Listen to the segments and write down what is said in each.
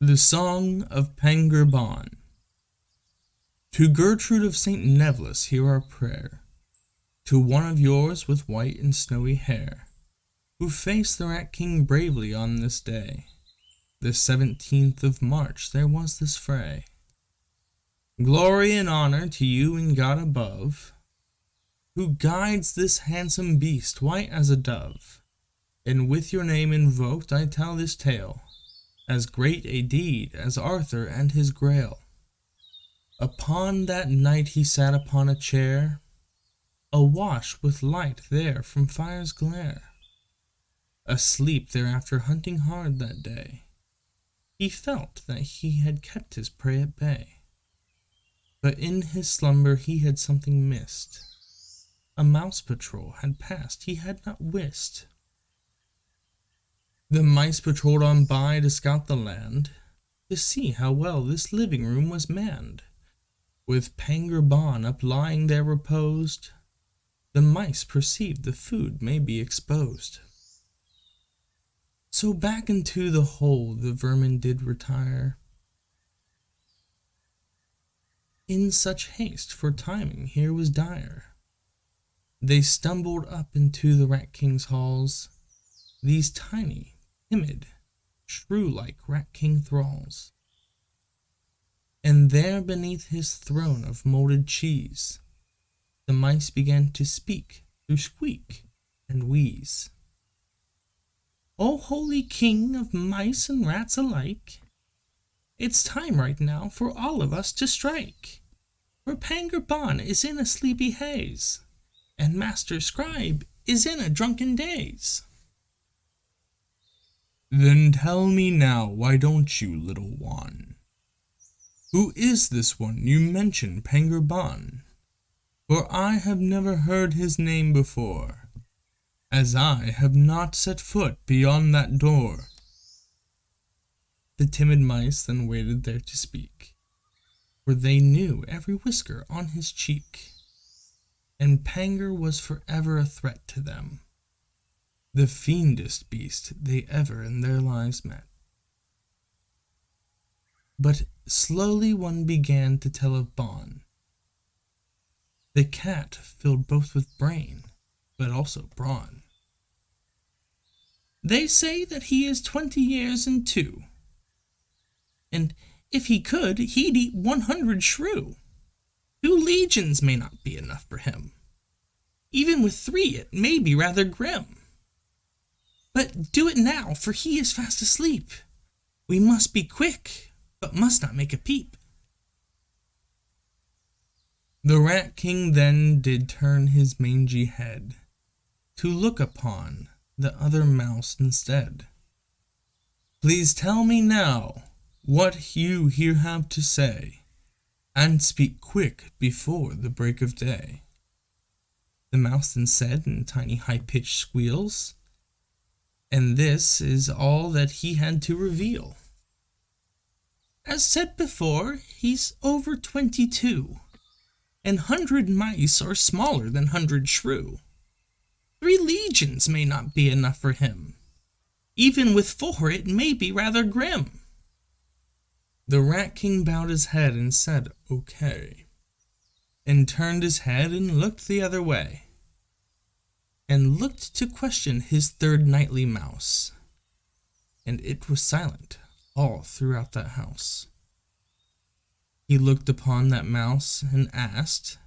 The Song of Pangur Ban. To Gertrude of St. Nevlis hear our prayer, to one of yours with white and snowy hair, who faced the Rat King bravely on this day. The 17th of March there was this fray. Glory and honor to you and God above, who guides this handsome beast white as a dove. And with your name invoked I tell this tale, as great a deed as Arthur and his Grail. Upon that night he sat upon a chair, awash with light there from fire's glare. Asleep there after hunting hard that day, he felt that he had kept his prey at bay. But in his slumber he had something missed. A mouse patrol had passed he had not wist. The mice patrolled on by to scout the land, to see how well this living room was manned. With Pangur Ban up lying there reposed, the mice perceived the food may be exposed. So back into the hole the vermin did retire, in such haste, for timing here was dire. They stumbled up into the Rat King's halls, these tiny, timid, shrew-like Rat King thralls. And there beneath his throne of molded cheese, the mice began to speak through squeak and wheeze. "O holy king of mice and rats alike, it's time right now for all of us to strike, for Pangur Ban is in a sleepy haze, and Master Scribe is in a drunken daze." "Then tell me now, why don't you, little one? Who is this one you mention, Pangur Ban? For I have never heard his name before, as I have not set foot beyond that door." The timid mice then waited there to speak, for they knew every whisker on his cheek, and Pangur was forever a threat to them, the fiendest beast they ever in their lives met. But slowly one began to tell of Ban, the cat filled both with brain, but also brawn. "They say that he is 20 years and 2, and if he could, he'd eat 100 shrew. 2 legions may not be enough for him. Even with 3 it may be rather grim. But do it now, for he is fast asleep. We must be quick, but must not make a peep." The Rat King then did turn his mangy head, to look upon the other mouse instead. "Please tell me now what you here have to say, and speak quick before the break of day." The mouse then said in tiny high-pitched squeals, and this is all that he had to reveal. "As said before, he's over 22, and 100 mice are smaller than 100 shrew. 3 legions may not be enough for him. Even with 4 it may be rather grim." The Rat King bowed his head and said, "Okay," and turned his head and looked the other way, and looked to question his third nightly mouse, and it was silent all throughout that house. He looked upon that mouse and asked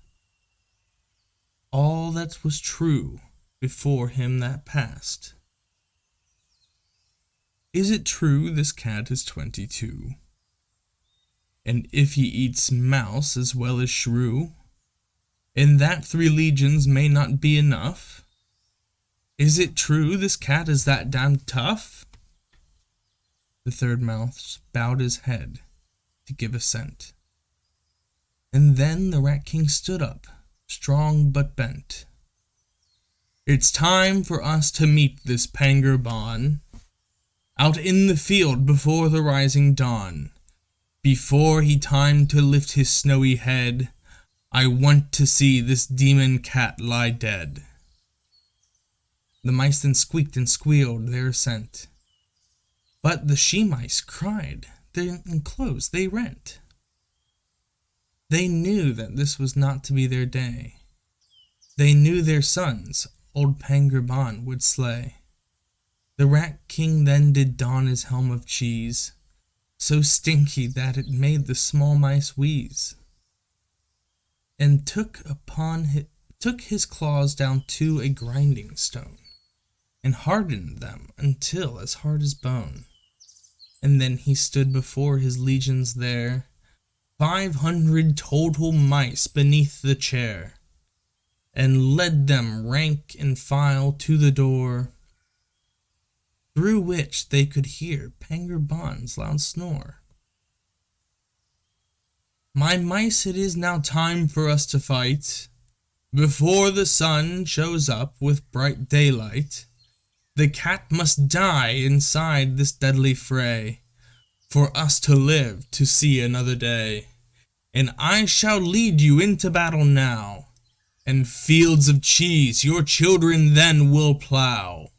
all that was true before him that passed. "Is it true this cat is 22? And if he eats mouse as well as shrew, and that 3 legions may not be enough? Is it true this cat is that damned tough?" The third mouse bowed his head to give assent, and then the Rat King stood up, strong but bent. "It's time for us to meet this Pangur Ban, out in the field before the rising dawn. Before he time to lift his snowy head, I want to see this demon cat lie dead." The mice then squeaked and squealed their assent, but the she-mice cried their clothes they rent. They knew that this was not to be their day. They knew their sons old Pangur Ban would slay. The Rat King then did don his helm of cheese, so stinky that it made the small mice wheeze, and took his claws down to a grinding stone, and hardened them until as hard as bone. And then he stood before his legions there, 500 total mice beneath the chair, and led them rank and file to the door, through which they could hear Pangur Ban's loud snore. "My mice, it is now time for us to fight, before the sun shows up with bright daylight. The cat must die inside this deadly fray, for us to live to see another day. And I shall lead you into battle now, and fields of cheese your children then will plow."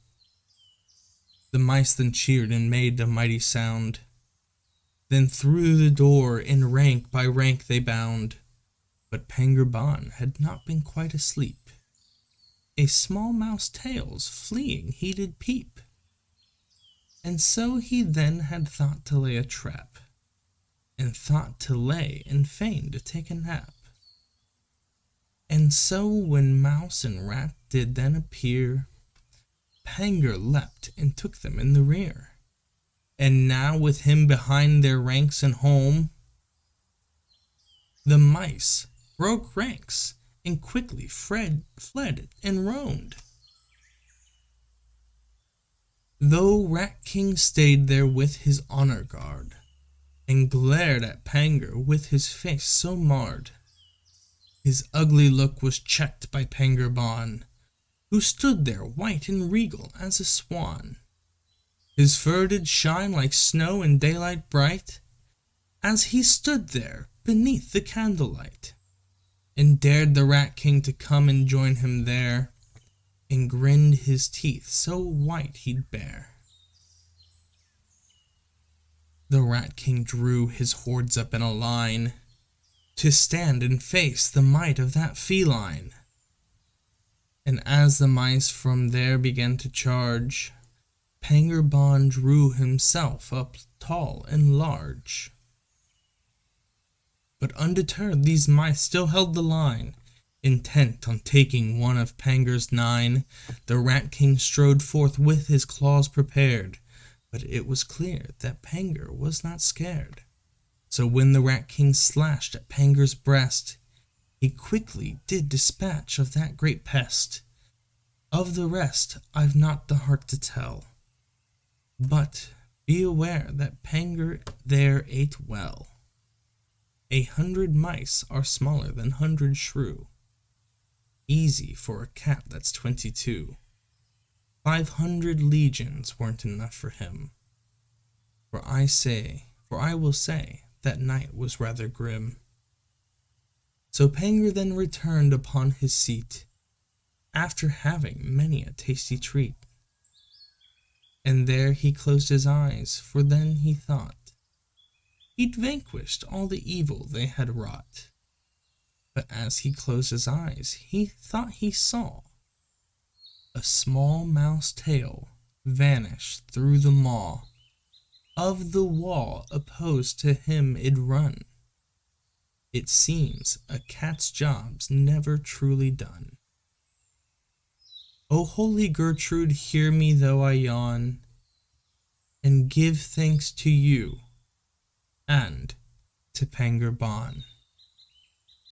The mice then cheered and made a mighty sound. Then through the door in rank by rank they bound. But Pangur Ban had not been quite asleep. A small mouse tails fleeing he did peep, and so he then had thought to lay a trap, and thought to lay and feigned to take a nap. And so when mouse and rat did then appear, Pangur leapt and took them in the rear, and now with him behind their ranks and home, the mice broke ranks and quickly fled and roamed. Though Rat King stayed there with his honor guard, and glared at Pangur with his face so marred, his ugly look was checked by Pangur Ban, who stood there white and regal as a swan. His fur did shine like snow in daylight bright, as he stood there beneath the candlelight, and dared the Rat King to come and join him there, and grinned his teeth so white he'd bare. The Rat King drew his hordes up in a line, to stand and face the might of that feline. And as the mice from there began to charge, Pangur Ban drew himself up tall and large. But undeterred these mice still held the line, intent on taking one of Pangur's 9. The Rat King strode forth with his claws prepared, but it was clear that Pangur was not scared. So when the Rat King slashed at Pangur's breast, he quickly did dispatch of that great pest. Of the rest I've not the heart to tell, but be aware that Pangur there ate well. 100 mice are smaller than 100 shrew, easy for a cat that's 22. 500 legions weren't enough for him, for I will say that night was rather grim. So Pangur then returned upon his seat, after having many a tasty treat. And there he closed his eyes, for then he thought he'd vanquished all the evil they had wrought. But as he closed his eyes, he thought he saw a small mouse tail vanish through the maw of the wall opposed to him it'd run. It seems a cat's job's never truly done. O holy Gertrude, hear me though I yawn, and give thanks to you and to Pangur Ban.